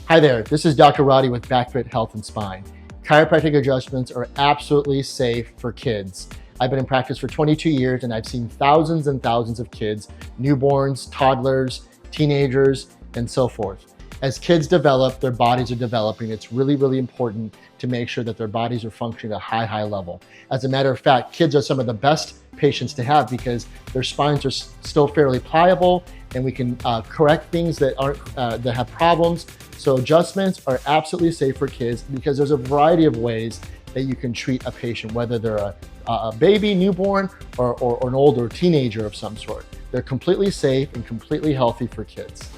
Hi there, this is Dr. Radi with BackFit Health and Spine. Chiropractic adjustments are absolutely safe for kids. I've been in practice for 22 years and I've seen thousands and thousands of kids, newborns, toddlers, teenagers, and so forth. As kids develop, their bodies are developing. It's really, really important to make sure that their bodies are functioning at a high level. As a matter of fact, kids are some of the best patients to have because their spines are still fairly pliable and we can correct things that that have problems. So adjustments are absolutely safe for kids because there's a variety of ways that you can treat a patient, whether they're a baby, newborn, or an older teenager of some sort. They're completely safe and completely healthy for kids.